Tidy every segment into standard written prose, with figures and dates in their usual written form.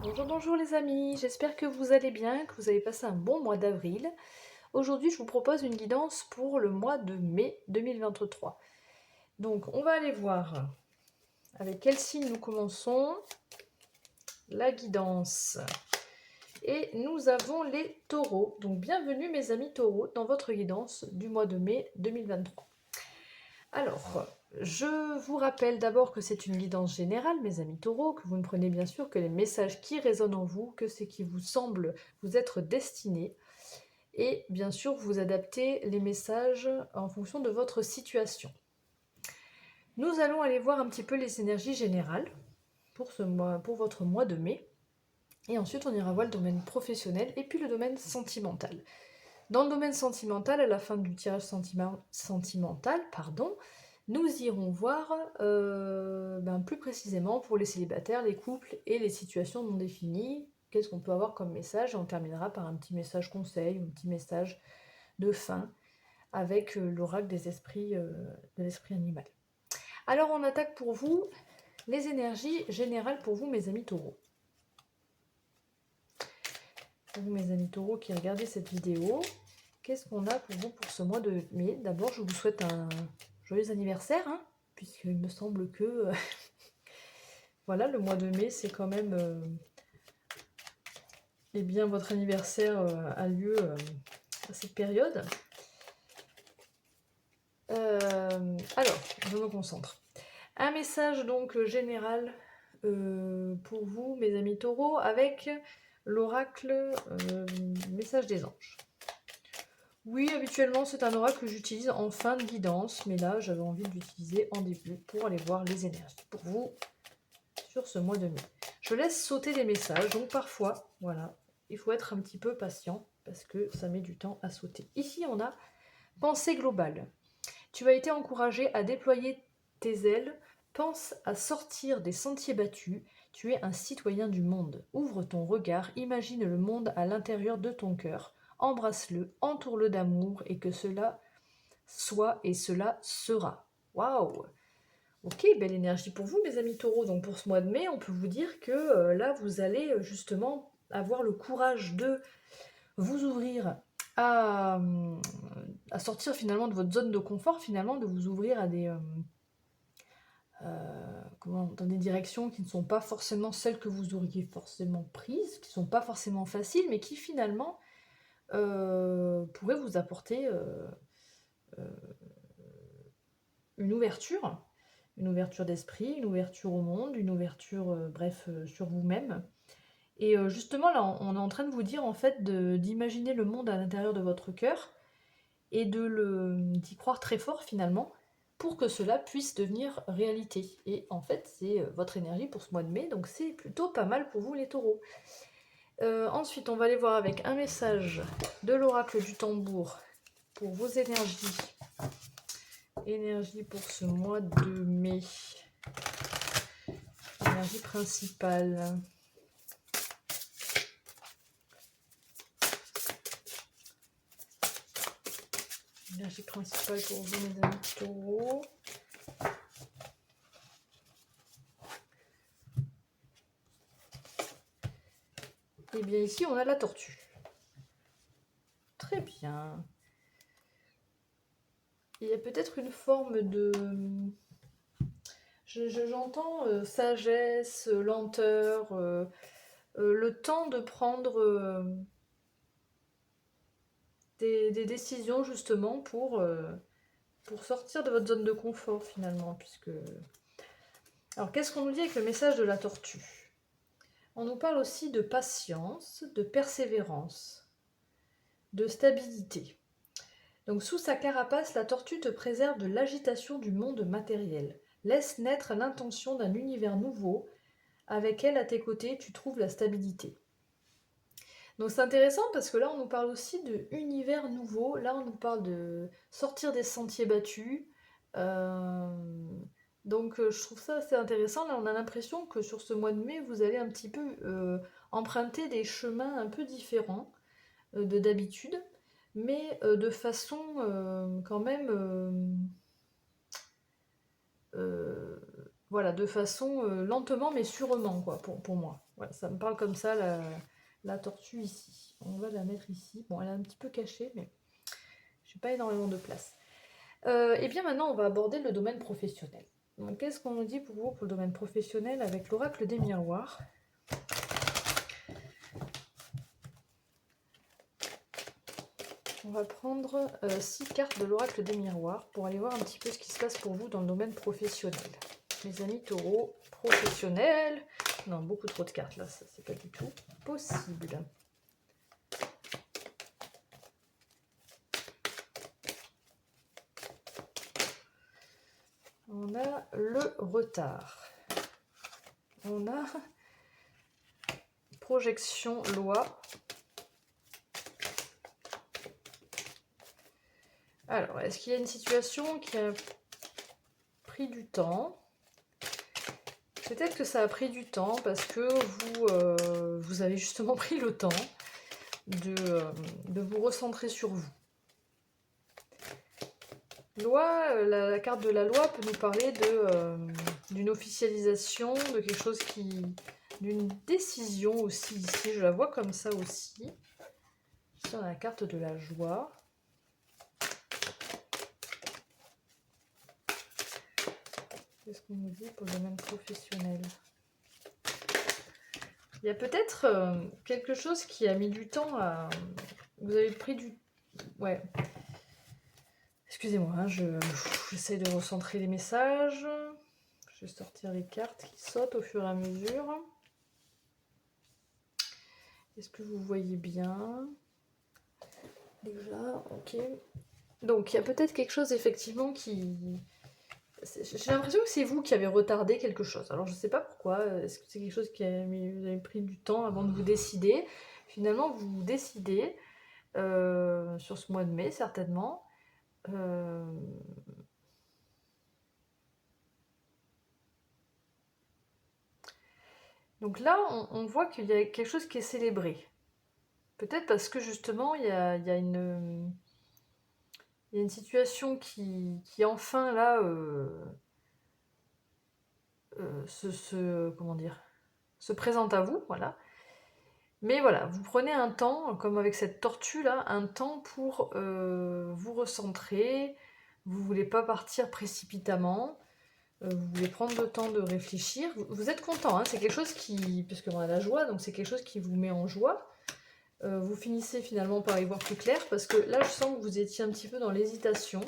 Bonjour, bonjour les amis, j'espère que vous allez bien, que vous avez passé un bon mois d'avril. Aujourd'hui, je vous propose une guidance pour le mois de mai 2023. Donc, on va aller voir avec quel signe nous commençons la guidance. Et nous avons les taureaux. Donc, bienvenue mes amis taureaux dans votre guidance du mois de mai 2023. Alors, je vous rappelle d'abord que c'est une guidance générale, mes amis taureaux, que vous ne prenez bien sûr que les messages qui résonnent en vous, que ce qui vous semble vous être destiné. Et bien sûr, vous adaptez les messages en fonction de votre situation. Nous allons aller voir un petit peu les énergies générales pour votre mois de mai. Et ensuite, on ira voir le domaine professionnel et puis le domaine sentimental. Dans le domaine sentimental, à la fin du tirage sentimental, nous irons voir plus précisément pour les célibataires, les couples et les situations non définies. Qu'est-ce qu'on peut avoir comme message? Et on terminera par un petit message conseil, un petit message de fin avec l'oracle des esprits, de l'esprit animal. Alors on attaque pour vous les énergies générales pour vous mes amis taureaux. Pour vous mes amis taureaux qui regardez cette vidéo, qu'est-ce qu'on a pour vous pour ce mois de mai? D'abord je vous souhaite un joyeux anniversaire, puisqu'il me semble que voilà, le mois de mai c'est quand même eh bien votre anniversaire a lieu à cette période. Alors, je me concentre. Un message donc général pour vous, mes amis taureaux, avec l'oracle message des anges. Oui, habituellement, c'est un oracle que j'utilise en fin de guidance, mais là, j'avais envie de l'utiliser en début pour aller voir les énergies pour vous sur ce mois de mai. Je laisse sauter les messages, donc parfois, voilà, il faut être un petit peu patient parce que ça met du temps à sauter. Ici, on a pensée globale. Tu as été encouragé à déployer tes ailes, pense à sortir des sentiers battus, tu es un citoyen du monde. Ouvre ton regard, imagine le monde à l'intérieur de ton cœur, embrasse-le, entoure-le d'amour et que cela soit et cela sera. Waouh! Ok, belle énergie pour vous mes amis taureaux. Donc pour ce mois de mai, on peut vous dire que là, vous allez justement avoir le courage de vous ouvrir à, à sortir finalement de votre zone de confort, finalement, de vous ouvrir à des dans des directions qui ne sont pas forcément celles que vous auriez forcément prises, qui ne sont pas forcément faciles, mais qui finalement pourraient vous apporter euh, une ouverture d'esprit, une ouverture au monde, une ouverture, sur vous-même. Et justement, là, on est en train de vous dire, en fait, d'imaginer le monde à l'intérieur de votre cœur et d'y croire très fort, finalement, pour que cela puisse devenir réalité. Et en fait, c'est votre énergie pour ce mois de mai, donc c'est plutôt pas mal pour vous, les taureaux. Ensuite, on va aller voir avec un message de l'oracle du tambour pour vos énergies. Énergie pour ce mois de mai. Énergie principale. Énergie principale pour vous, mes amis taureaux. Et bien ici, on a la tortue. Très bien. Il y a peut-être une forme de... J'entends sagesse, lenteur, le temps de prendre des décisions justement pour sortir de votre zone de confort finalement. Alors qu'est-ce qu'on nous dit avec le message de la tortue? On nous parle aussi de patience, de persévérance, de stabilité. Donc sous sa carapace, la tortue te préserve de l'agitation du monde matériel. Laisse naître l'intention d'un univers nouveau. Avec elle à tes côtés, tu trouves la stabilité. Donc c'est intéressant parce que là on nous parle aussi de univers nouveau. Là on nous parle de sortir des sentiers battus. Je trouve ça assez intéressant. Là on a l'impression que sur ce mois de mai vous allez un petit peu emprunter des chemins un peu différents de d'habitude, mais de façon quand même voilà, de façon lentement mais sûrement, quoi, pour moi. Voilà, ça me parle comme ça, la tortue ici. On va la mettre ici. Bon, elle est un petit peu cachée, mais j'ai pas énormément de place. Et bien maintenant, on va aborder le domaine professionnel. Donc, qu'est-ce qu'on nous dit pour vous pour le domaine professionnel avec l'oracle des miroirs? On va prendre 6 cartes de l'oracle des miroirs pour aller voir un petit peu ce qui se passe pour vous dans le domaine professionnel. Mes amis taureaux, professionnels. Non, beaucoup trop de cartes là, ça c'est pas du tout possible. On a le retard. On a projection loi. Alors, est-ce qu'il y a une situation qui a pris du temps? Peut-être que ça a pris du temps parce que vous avez justement pris le temps de vous recentrer sur vous. Loi, la carte de la loi peut nous parler d'une officialisation, de quelque chose d'une décision aussi ici, je la vois comme ça aussi. Ici on a la carte de la joie. Qu'est-ce qu'on nous dit pour le domaine professionnel? Il y a peut-être quelque chose qui a mis du temps à... Vous avez pris du... Ouais. Excusez-moi, hein, j'essaie de recentrer les messages. Je vais sortir les cartes qui sautent au fur et à mesure. Est-ce que vous voyez bien? Déjà, ok. Donc, il y a peut-être quelque chose effectivement qui... J'ai l'impression que c'est vous qui avez retardé quelque chose. Alors, je ne sais pas pourquoi. Est-ce que c'est quelque chose qui a mis... Vous avez pris du temps avant de vous décider? Finalement, vous vous décidez sur ce mois de mai, certainement. Donc là, on voit qu'il y a quelque chose qui est célébré. Peut-être parce que justement, il y a une situation qui enfin là comment dire, se présente à vous, voilà. Mais voilà, vous prenez un temps, comme avec cette tortue là, un temps pour vous recentrer. Vous voulez pas partir précipitamment. Vous voulez prendre le temps de réfléchir. Vous êtes content, hein, c'est quelque chose qui, parce qu'on a la joie, donc c'est quelque chose qui vous met en joie. Vous finissez finalement par y voir plus clair, parce que là je sens que vous étiez un petit peu dans l'hésitation.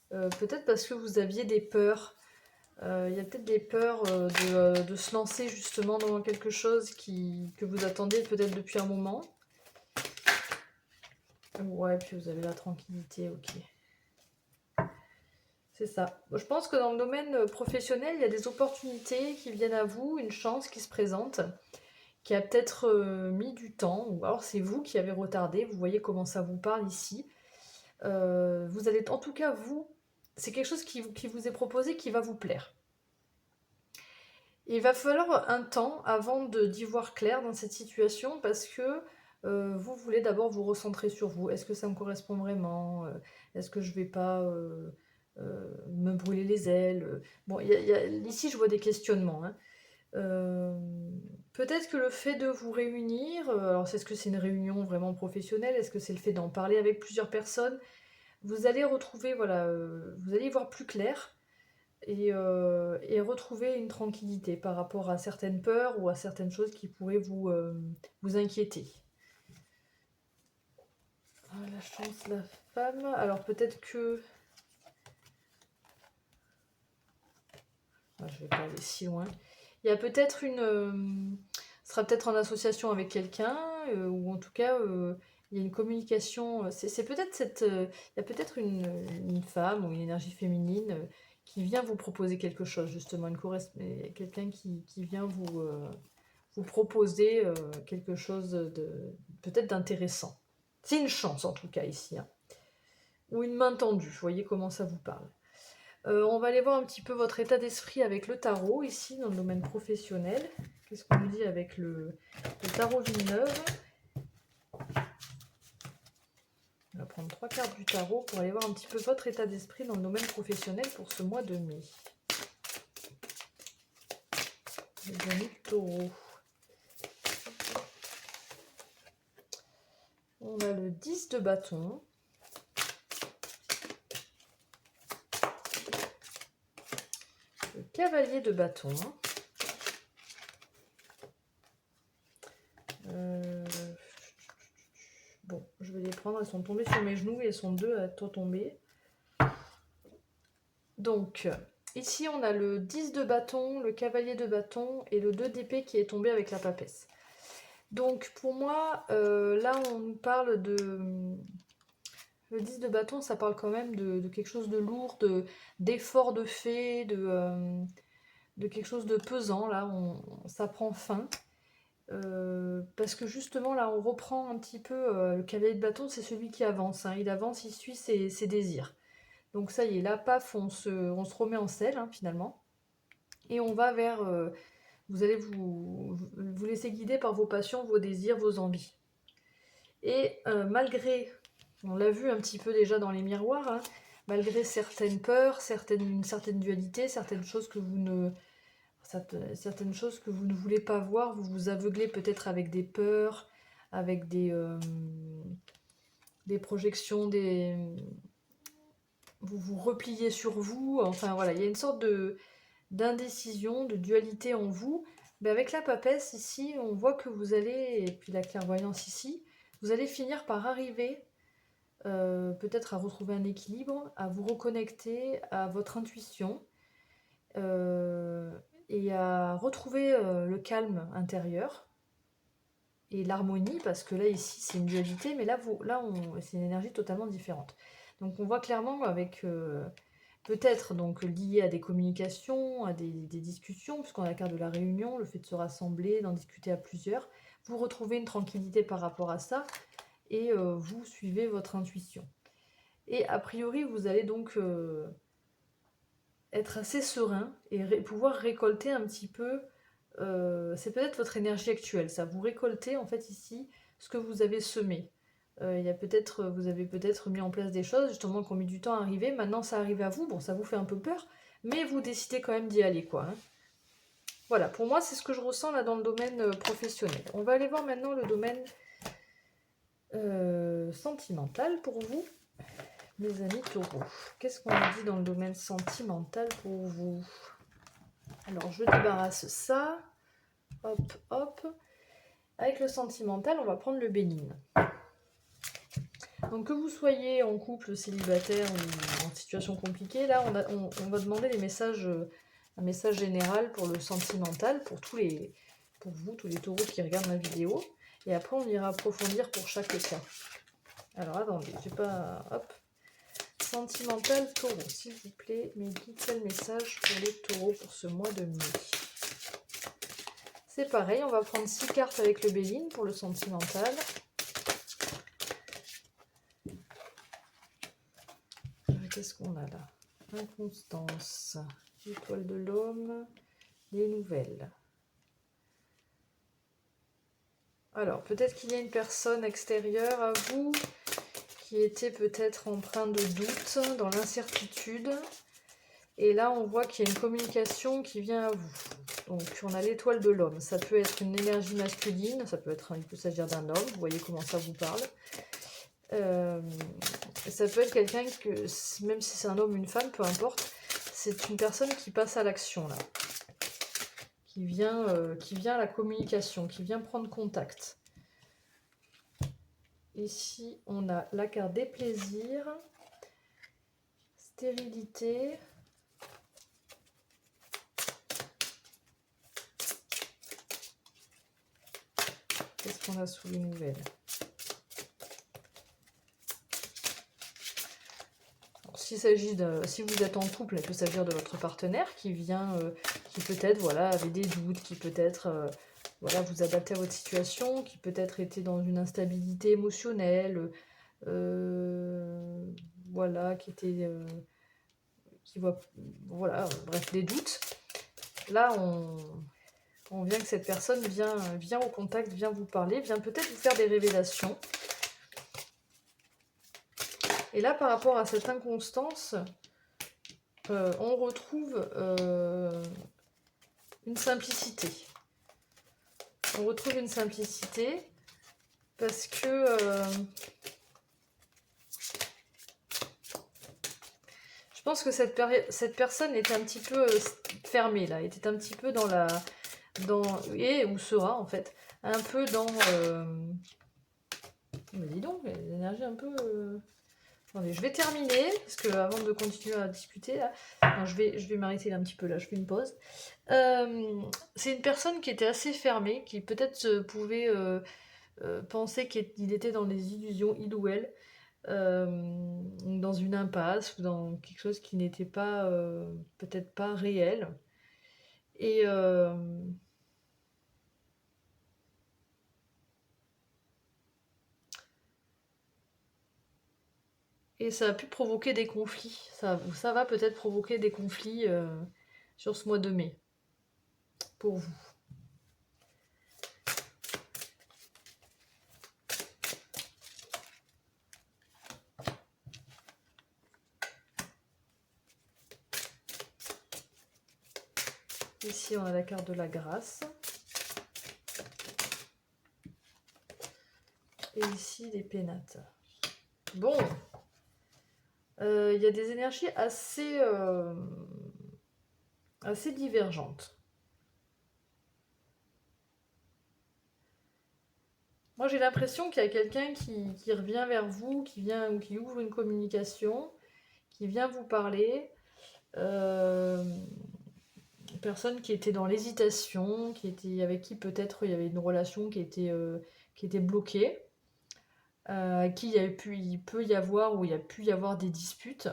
Peut-être parce que vous aviez des peurs. Il y a peut-être des peurs de se lancer justement dans quelque chose que vous attendiez peut-être depuis un moment. Ouais, puis vous avez la tranquillité, ok. C'est ça. Je pense que dans le domaine professionnel, il y a des opportunités qui viennent à vous, une chance qui se présente, qui a peut-être mis du temps, ou alors c'est vous qui avez retardé, vous voyez comment ça vous parle ici. Vous allez, en tout cas, c'est quelque chose qui vous est proposé qui va vous plaire. Il va falloir un temps avant d'y voir clair dans cette situation parce que vous voulez d'abord vous recentrer sur vous. Est-ce que ça me correspond vraiment? Est-ce que je vais pas me brûler les ailes? Bon, ici je vois des questionnements, hein. Peut-être que le fait de vous réunir, alors est-ce que c'est une réunion vraiment professionnelle? Est-ce que c'est le fait d'en parler avec plusieurs personnes? Vous allez retrouver, voilà, vous allez y voir plus clair et retrouver une tranquillité par rapport à certaines peurs ou à certaines choses qui pourraient vous inquiéter. Ah, la chance, la femme. Alors peut-être que... Ah, je vais pas aller si loin. Il y a peut-être une... ce sera peut-être en association avec quelqu'un, ou en tout cas, il y a une communication. C'est peut-être il y a peut-être une femme ou une énergie féminine qui vient vous proposer quelque chose, justement, quelqu'un qui vient vous proposer quelque chose peut-être d'intéressant. C'est une chance, en tout cas, ici. Hein. Ou une main tendue, vous voyez comment ça vous parle. On va aller voir un petit peu votre état d'esprit avec le tarot, ici, dans le domaine professionnel. Qu'est-ce qu'on nous dit avec le tarot Villeneuve? On va prendre 3 cartes du tarot pour aller voir un petit peu votre état d'esprit dans le domaine professionnel pour ce mois de mai. les amis taureaux. On a le 10 de bâton. Le cavalier de bâton. Bon, je vais les prendre, elles sont tombées sur mes genoux et elles sont deux à tomber. Donc, ici on a le 10 de bâton, le cavalier de bâton et le 2 d'épée qui est tombé avec la papesse. Donc pour moi, là on nous parle de... Le 10 de bâton, ça parle quand même de quelque chose de lourd, d'effort de fait, de quelque chose de pesant. Là, ça prend fin. Parce que justement, là, on reprend un petit peu... le cavalier de bâton, c'est celui qui avance. Hein. Il avance, il suit ses désirs. Donc ça y est, là, paf, on se remet en selle, hein, finalement. Et on va vers... vous allez vous laisser guider par vos passions, vos désirs, vos envies. Et malgré... On l'a vu un petit peu déjà dans les miroirs, hein, malgré certaines peurs, certaines dualités, certaines choses que vous ne voulez pas voir, vous vous aveuglez peut-être avec des peurs, avec des projections, vous vous repliez sur vous, enfin voilà, il y a une sorte d'indécision, de dualité en vous. Mais avec la papesse ici, on voit que vous allez, et puis la clairvoyance ici, vous allez finir par arriver peut-être à retrouver un équilibre, à vous reconnecter à votre intuition et à retrouver le calme intérieur et l'harmonie, parce que là ici c'est une dualité, mais là c'est une énergie totalement différente. Donc on voit clairement avec peut-être donc lié à des communications, à des discussions, puisqu'on a la carte de la réunion, le fait de se rassembler, d'en discuter à plusieurs, vous retrouvez une tranquillité par rapport à ça, et vous suivez votre intuition. Et a priori, vous allez donc être assez serein et pouvoir récolter un petit peu, c'est peut-être votre énergie actuelle, ça, vous récoltez en fait ici ce que vous avez semé. Vous avez peut-être mis en place des choses justement qui ont mis du temps à arriver, maintenant ça arrive à vous, bon ça vous fait un peu peur, mais vous décidez quand même d'y aller quoi. Hein. Voilà, pour moi c'est ce que je ressens là dans le domaine professionnel. On va aller voir maintenant le domaine sentimental pour vous. Mes amis taureaux, qu'est-ce qu'on a dit dans le domaine sentimental pour vous? Alors, je débarrasse ça. Hop, hop. Avec le sentimental, on va prendre le bénigne. Donc, que vous soyez en couple, célibataire ou en situation compliquée, là, on va demander un message général pour le sentimental, pour vous, tous les taureaux qui regardent ma vidéo. Et après, on ira approfondir pour chaque cas. Alors, attendez, j'ai pas... Hop. Sentimental taureau, s'il vous plaît, mais quel message pour les taureaux pour ce mois de mai. C'est pareil, on va prendre 6 cartes avec le béline pour le sentimental. Qu'est-ce qu'on a là? Inconstance, étoile de l'homme, les nouvelles. Alors, peut-être qu'il y a une personne extérieure à vous qui était peut-être empreint de doute, dans l'incertitude. Et là, on voit qu'il y a une communication qui vient à vous. Donc, on a l'étoile de l'homme. Ça peut être une énergie masculine, il peut s'agir d'un homme. Vous voyez comment ça vous parle. Ça peut être quelqu'un que, même si c'est un homme ou une femme, peu importe, c'est une personne qui passe à l'action, là. Qui vient à la communication, qui vient prendre contact. Ici, on a la carte des plaisirs, stérilité, qu'est-ce qu'on a sous les nouvelles? Si vous êtes en couple, il peut s'agir de votre partenaire qui vient, qui peut-être voilà, avait des doutes, qui peut-être voilà, vous adapter à votre situation, qui peut-être était dans une instabilité émotionnelle, voilà, qui voit, voilà, bref, des doutes. Là, on vient que cette personne vient au contact, vient vous parler, vient peut-être vous faire des révélations. Et là, par rapport à cette inconstance, on retrouve une simplicité. On retrouve une simplicité parce que je pense que cette personne était un petit peu fermée là, était un petit peu ou sera en fait, un peu dans... Mais dis donc, les énergies un peu... Attendez, je vais terminer, parce que avant de continuer à discuter, là, non, je vais m'arrêter là un petit peu, là, je fais une pause. C'est une personne qui était assez fermée, qui peut-être pouvait penser qu'il était dans les illusions, il ou elle, dans une impasse, ou dans quelque chose qui n'était pas, peut-être pas réel. Et... Et ça a pu provoquer des conflits. Ça va peut-être provoquer des conflits sur ce mois de mai, pour vous. Ici, on a la carte de la grâce. Et ici, les pénates. Bon. Il y a des énergies assez divergentes. Moi, j'ai l'impression qu'il y a quelqu'un qui revient vers vous, qui ouvre une communication, qui vient vous parler. Personne qui était dans l'hésitation, avec qui peut-être il y avait une relation qui était bloquée, qui il peut y avoir ou il y a pu y avoir des disputes.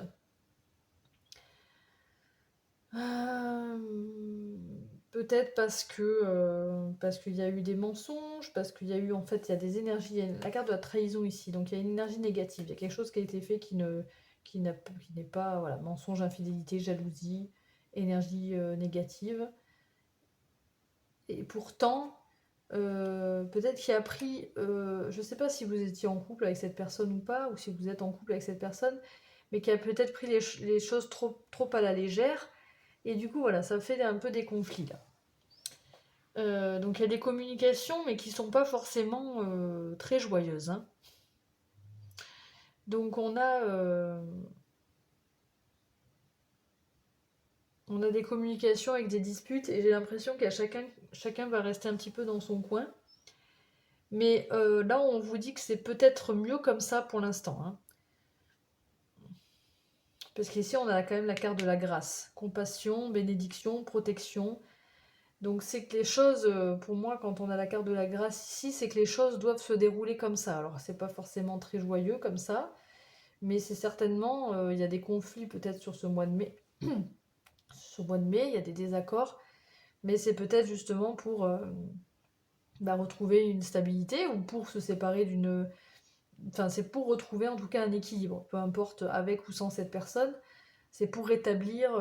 Peut-être parce qu'il y a eu des mensonges, parce qu'il y a eu en fait il y a des énergies, il y a la carte de la trahison ici, donc il y a une énergie négative, il y a quelque chose qui a été fait qui n'est pas, voilà, mensonge, infidélité, jalousie, énergie négative. Et pourtant, peut-être qu'il a pris, je sais pas si vous étiez en couple avec cette personne ou pas, ou si vous êtes en couple avec cette personne, mais qui a peut-être pris les choses trop à la légère. Et du coup, voilà, ça fait un peu des conflits là. Donc il y a des communications, mais qui sont pas forcément très joyeuses, hein. Donc on a des communications avec des disputes, et j'ai l'impression qu'à chacun va rester un petit peu dans son coin. Mais là, on vous dit que c'est peut-être mieux comme ça pour l'instant, hein. Parce qu'ici, on a quand même la carte de la grâce. Compassion, bénédiction, protection. Donc c'est que les choses, pour moi, quand on a la carte de la grâce ici, c'est que les choses doivent se dérouler comme ça. Alors c'est pas forcément très joyeux comme ça, mais c'est certainement, il y a des conflits peut-être sur ce mois de mai. Sur ce mois de mai, il y a des désaccords, mais c'est peut-être justement pour retrouver une stabilité ou pour se séparer d'une... Enfin, c'est pour retrouver en tout cas un équilibre, peu importe avec ou sans cette personne. C'est pour rétablir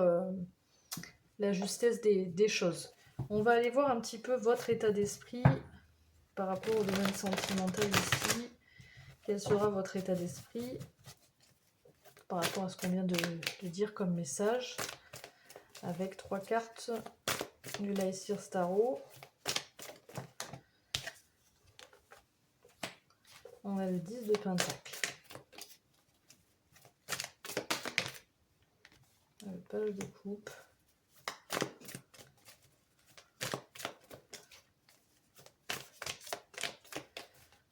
la justesse des choses. On va aller voir un petit peu votre état d'esprit par rapport au domaine sentimental ici. Quel sera votre état d'esprit par rapport à ce qu'on vient de dire comme message, avec 3 cartes du Laïcir Starot. On a le 10 de Pentacle. Le page de coupe.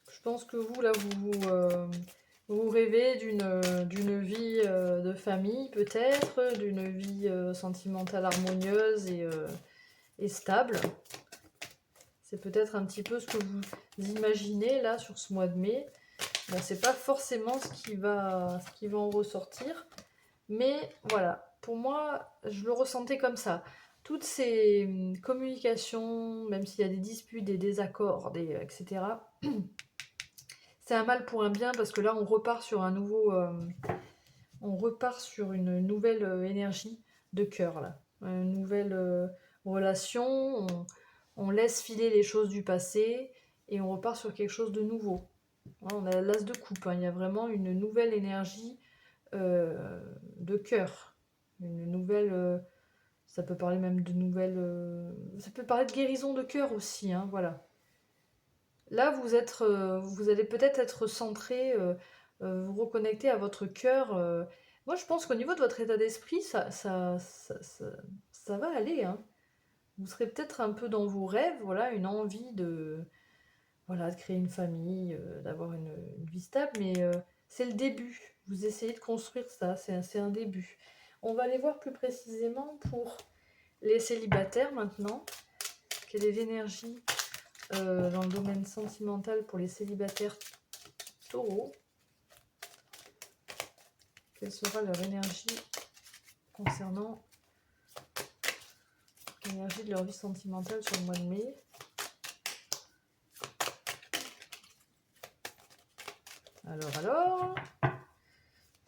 Je pense que vous, là, vous rêvez d'une vie de famille, peut-être, d'une vie sentimentale harmonieuse et stable. C'est peut-être un petit peu ce que vous imaginez, là, sur ce mois de mai. Bon, c'est pas forcément ce qui va en ressortir, mais voilà, pour moi, je le ressentais comme ça. Toutes ces communications, même s'il y a des disputes, des désaccords, etc., c'est un mal pour un bien, parce que là, on repart sur une nouvelle énergie de cœur, là. Une nouvelle relation, on laisse filer les choses du passé, et on repart sur quelque chose de nouveau. On a l'as de coupe, hein. Il y a vraiment une nouvelle énergie de cœur. Une nouvelle... Ça peut parler même de nouvelles... ça peut parler de guérison de cœur aussi, hein, voilà. Là, vous allez peut-être être centré, vous reconnecter à votre cœur. Moi, je pense qu'au niveau de votre état d'esprit, ça va aller, hein. Vous serez peut-être un peu dans vos rêves, voilà, une envie de, voilà, de créer une famille, d'avoir une vie stable, mais c'est le début. Vous essayez de construire ça, c'est un début. On va aller voir plus précisément pour les célibataires maintenant. Quelle est l'énergie dans le domaine sentimental pour les célibataires taureaux? Quelle sera leur énergie concernant l'énergie de leur vie sentimentale sur le mois de mai? Alors,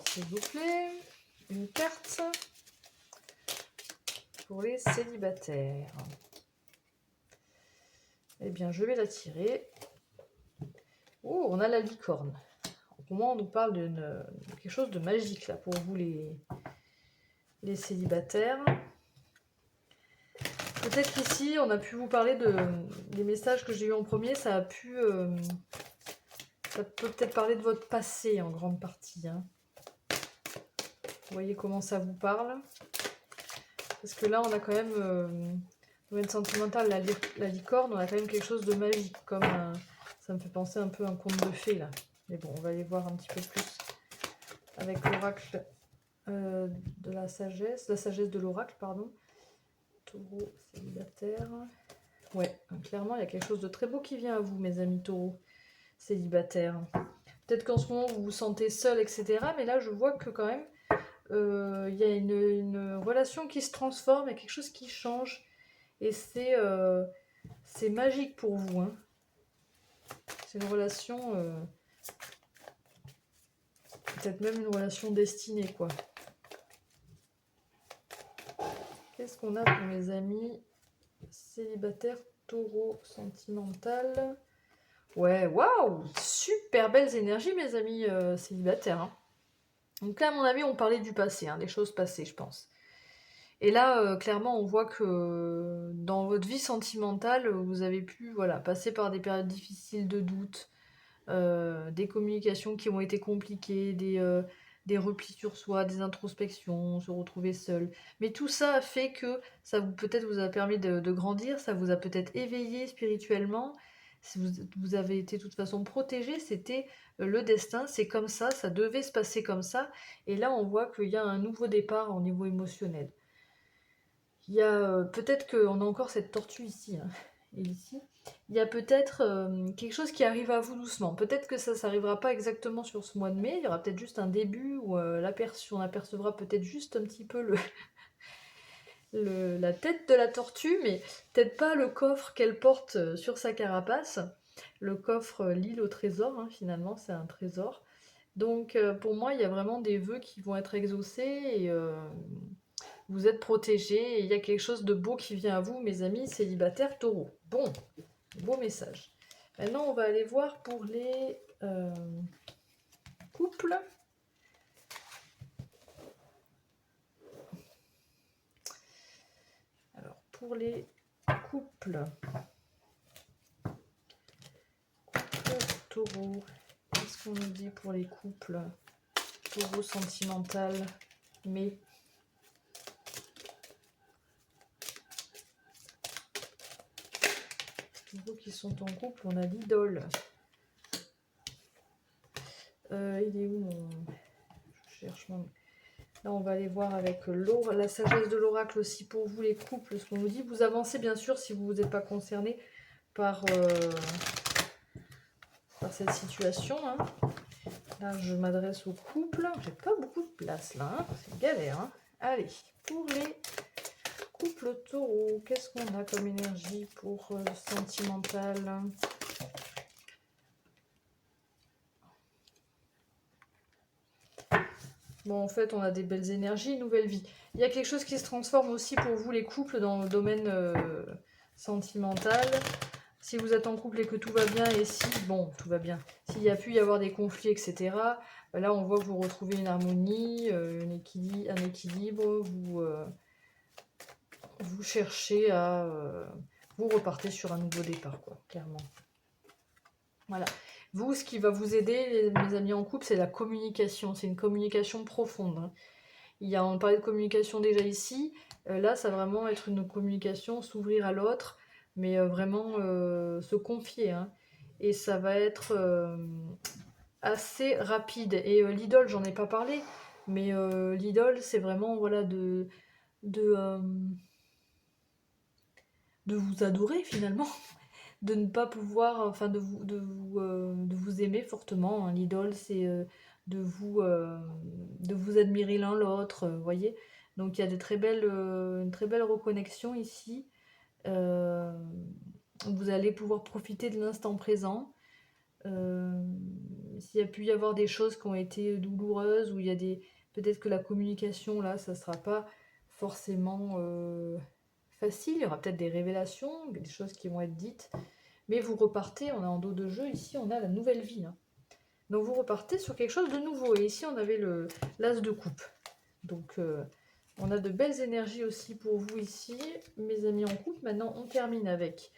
s'il vous plaît, une carte pour les célibataires. Eh bien, je vais la tirer. Oh, on a la licorne. Pour moi, on nous parle de quelque chose de magique là pour vous les célibataires. Peut-être qu'ici, on a pu vous parler des messages que j'ai eu en premier. Ça peut peut-être parler de votre passé en grande partie, hein. Vous voyez comment ça vous parle? Parce que là, on a quand même, domaine sentimental, la licorne, on a quand même quelque chose de magique. Comme ça me fait penser un peu à un conte de fées, là. Mais bon, on va aller voir un petit peu plus avec l'oracle de la sagesse de l'oracle, pardon. Taureau, célibataire. Ouais, clairement, il y a quelque chose de très beau qui vient à vous, mes amis taureaux, célibataires. Peut-être qu'en ce moment, vous vous sentez seul, etc. Mais là, je vois que quand même, il y a une relation qui se transforme, il y a quelque chose qui change. Et c'est magique pour vous, hein. C'est une relation, peut-être même une relation destinée, quoi. Qu'est-ce qu'on a pour mes amis célibataires taureau sentimental? Ouais, waouh! Super belles énergies, mes amis célibataires, hein. Donc là, à mon avis, on parlait du passé, hein, des choses passées, je pense. Et là, clairement, on voit que dans votre vie sentimentale, vous avez pu, voilà, passer par des périodes difficiles de doute, des communications qui ont été compliquées, des replis sur soi, des introspections, se retrouver seul. Mais tout ça a fait que ça peut-être vous a permis de grandir, ça vous a peut-être éveillé spirituellement. Si vous avez été de toute façon protégé, c'était le destin, c'est comme ça devait se passer comme ça. Et là, on voit qu'il y a un nouveau départ au niveau émotionnel. Il y a peut-être qu'on a encore cette tortue ici, hein, et ici. Il y a peut-être quelque chose qui arrive à vous doucement. Peut-être que ça n'arrivera pas exactement sur ce mois de mai. Il y aura peut-être juste un début où on apercevra peut-être juste un petit peu la tête de la tortue, mais peut-être pas le coffre qu'elle porte sur sa carapace. Le coffre, l'île au trésor, hein, finalement, c'est un trésor. Donc pour moi, il y a vraiment des vœux qui vont être exaucés et vous êtes protégés et il y a quelque chose de beau qui vient à vous, mes amis célibataires taureaux. Bon, beau message. Maintenant, on va aller voir pour les couples. Alors, pour les couples taureaux, qu'est-ce qu'on nous dit pour les couples taureaux sentimental, mais taureaux qui sont en couple, on a l'idole. Il est où mon... Je cherche mon... Là, on va aller voir avec la sagesse de l'oracle aussi pour vous, les couples, ce qu'on nous dit. Vous avancez, bien sûr, si vous n'êtes pas concerné par cette situation, hein. Là, je m'adresse au couple. J'ai pas beaucoup de place, là, hein. C'est une galère, hein. Allez, pour les couples taureaux, qu'est-ce qu'on a comme énergie pour le sentimental? Bon, en fait, on a des belles énergies, nouvelle vie. Il y a quelque chose qui se transforme aussi pour vous, les couples, dans le domaine sentimental. Si vous êtes en couple et que tout va bien, et si, bon, tout va bien, s'il y a pu y avoir des conflits, etc., là, on voit que vous retrouvez une harmonie, un équilibre, vous cherchez à... vous repartez sur un nouveau départ, quoi, clairement. Voilà. Vous, ce qui va vous aider, mes amis en couple, c'est la communication. C'est une communication profonde, hein. On parlait de communication déjà ici. Là, ça va vraiment être une communication, s'ouvrir à l'autre, mais vraiment se confier, hein. Et ça va être assez rapide. Et l'idole, j'en ai pas parlé, mais l'idole, c'est vraiment voilà de, euh, de vous adorer finalement, de ne pas pouvoir, enfin de vous aimer fortement, hein. L'idole, c'est de vous admirer l'un l'autre, vous voyez. Donc il y a une très belle reconnexion ici. Euh, vous allez pouvoir profiter de l'instant présent. S'il y a pu y avoir des choses qui ont été douloureuses, ou il y a des... Peut-être que la communication, là, ça sera pas forcément facile. Il y aura peut-être des révélations, des choses qui vont être dites. Mais vous repartez, on est en dos de jeu, ici on a la nouvelle vie, hein. Donc vous repartez sur quelque chose de nouveau. Et ici on avait l'as de coupe. Donc on a de belles énergies aussi pour vous ici, mes amis en couple. Maintenant on termine avec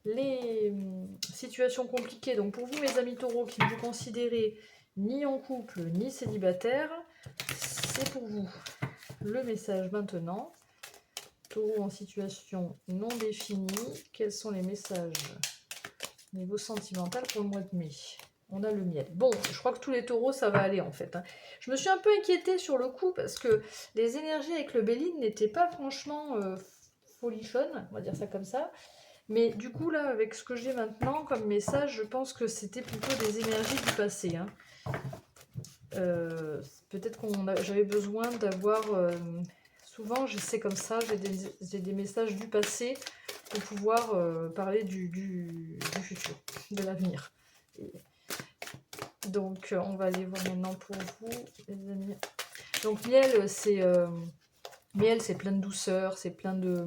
les situations compliquées. Donc pour vous, mes amis taureaux, qui ne vous considérez ni en couple ni célibataire, c'est pour vous le message maintenant. Taureau en situation non définie, quels sont les messages niveau sentimental pour le mois de mai? On a le miel. Bon, je crois que tous les taureaux, ça va aller en fait, hein. Je me suis un peu inquiétée sur le coup parce que les énergies avec le Béline n'étaient pas franchement folichonnes, on va dire ça comme ça. Mais du coup, là, avec ce que j'ai maintenant comme message, je pense que c'était plutôt des énergies du passé, hein. Peut-être j'avais besoin d'avoir... souvent, c'est comme ça, j'ai des messages du passé pour pouvoir parler du futur, de l'avenir. Donc, on va aller voir maintenant pour vous, les amis. Donc, miel, c'est plein de douceur, c'est plein de...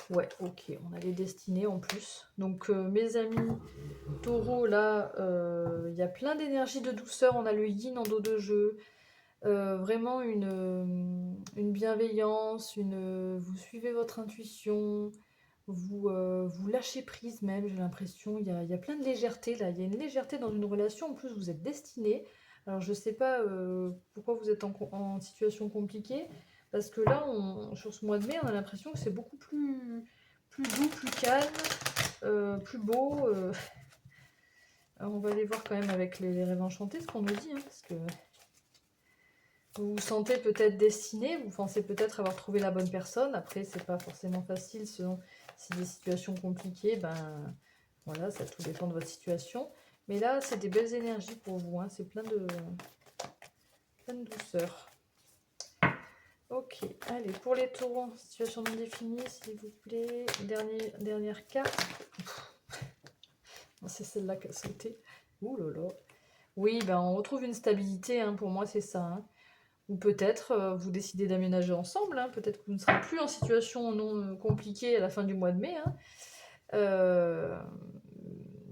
Ouais, ok, on a les destinées en plus. Donc, mes amis taureaux, là, il y a plein d'énergie de douceur. On a le yin en dos de jeu. Vraiment une bienveillance, vous suivez votre intuition, vous lâchez prise même, j'ai l'impression. Il y a plein de légèreté là. Il y a une légèreté dans une relation. En plus, vous êtes destinés. Alors, je sais pas pourquoi vous êtes en situation compliquée. Parce que là, sur ce mois de mai, on a l'impression que c'est beaucoup plus doux, plus calme, plus beau. Alors, on va aller voir quand même avec les rêves enchantés ce qu'on nous dit, hein, parce que vous vous sentez peut-être destiné, vous pensez peut-être avoir trouvé la bonne personne. Après, c'est pas forcément facile selon si des situations compliquées, ben voilà, ça tout dépend de votre situation. Mais là, c'est des belles énergies pour vous, hein, c'est plein de douceur. Ok, allez, pour les taureaux, situation non définie, s'il vous plaît. Dernière carte. C'est celle-là qui a sauté. Ouh là là. Oui, ben on retrouve une stabilité, hein, pour moi c'est ça, hein. Ou peut-être vous décidez d'aménager ensemble, hein. Peut-être que vous ne serez plus en situation non compliquée à la fin du mois de mai, hein.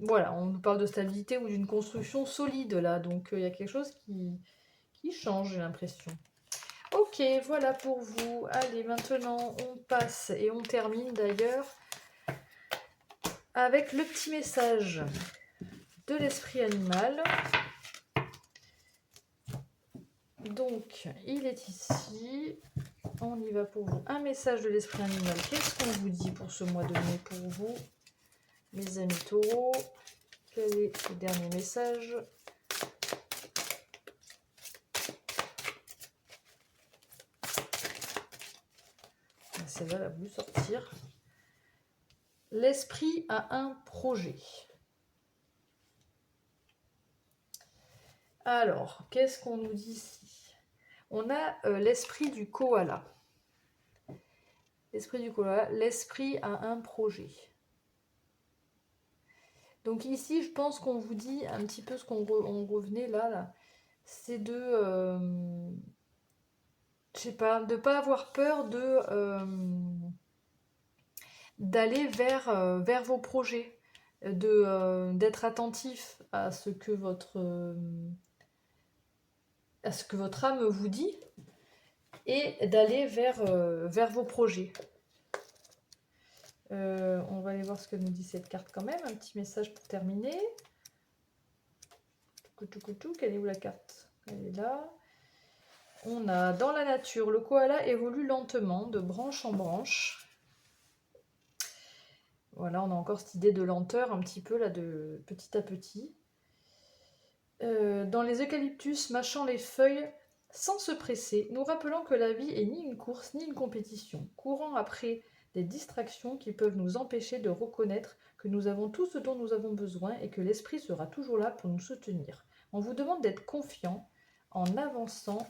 Voilà, on nous parle de stabilité ou d'une construction solide là, donc il y a quelque chose qui change, j'ai l'impression. Ok, voilà pour vous. Allez, maintenant on passe et on termine d'ailleurs avec le petit message de l'esprit animal. Donc, il est ici. On y va pour vous. Un message de l'esprit animal. Qu'est-ce qu'on vous dit pour ce mois de mai pour vous, mes amis taureaux? Quel est le dernier message? Celle-là, elle a voulu sortir. L'esprit a un projet. Alors, qu'est-ce qu'on nous dit ici? On a l'esprit du koala. L'esprit du koala. L'esprit a un projet. Donc ici, je pense qu'on vous dit un petit peu ce qu'on revenait là. C'est de... je sais pas, de pas avoir peur d'aller vers vos projets, d'être attentif à ce que votre âme vous dit, et d'aller vers vos projets. On va aller voir ce que nous dit cette carte quand même. Un petit message pour terminer. Quelle est où la carte? Elle est là. On a dans la nature, le koala évolue lentement de branche en branche. Voilà, on a encore cette idée de lenteur un petit peu là, de petit à petit. Dans les eucalyptus, mâchant les feuilles sans se presser, nous rappelant que la vie est ni une course ni une compétition, courant après des distractions qui peuvent nous empêcher de reconnaître que nous avons tout ce dont nous avons besoin et que l'esprit sera toujours là pour nous soutenir. On vous demande d'être confiant en avançant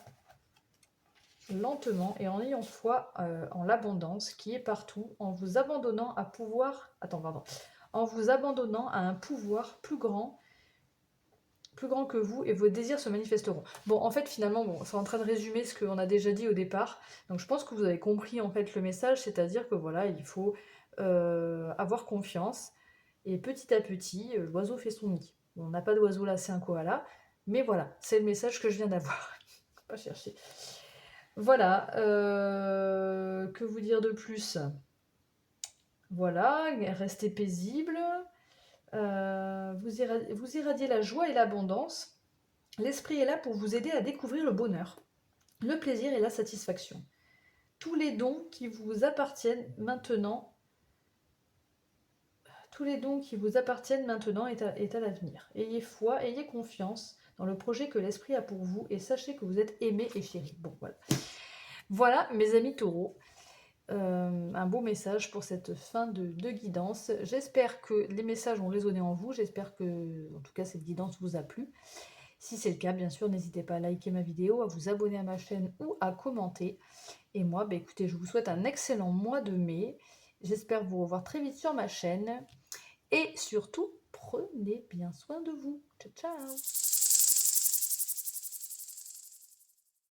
lentement et en ayant foi en l'abondance qui est partout, en vous abandonnant à en vous abandonnant à un pouvoir plus grand que vous, et vos désirs se manifesteront. Bon, en fait, finalement, bon, c'est en train de résumer ce qu'on a déjà dit au départ. Donc, je pense que vous avez compris en fait le message, c'est-à-dire que voilà, il faut avoir confiance. Et petit à petit, l'oiseau fait son nid. Bon, on n'a pas d'oiseau là, c'est un koala. Mais voilà, c'est le message que je viens d'avoir. Pas chercher. Voilà, que vous dire de plus? Voilà, restez paisible, vous irradiez la joie et l'abondance. L'esprit est là pour vous aider à découvrir le bonheur, le plaisir et la satisfaction. Tous les dons qui vous appartiennent maintenant, est à l'avenir. Ayez foi, ayez confiance dans le projet que l'esprit a pour vous et sachez que vous êtes aimé et chéri. Bon, voilà. Voilà, mes amis taureaux, un beau message pour cette fin de guidance. J'espère que les messages ont résonné en vous, j'espère que, en tout cas, cette guidance vous a plu. Si c'est le cas, bien sûr, n'hésitez pas à liker ma vidéo, à vous abonner à ma chaîne ou à commenter. Et moi, écoutez, je vous souhaite un excellent mois de mai. J'espère vous revoir très vite sur ma chaîne. Et surtout, prenez bien soin de vous. Ciao, ciao!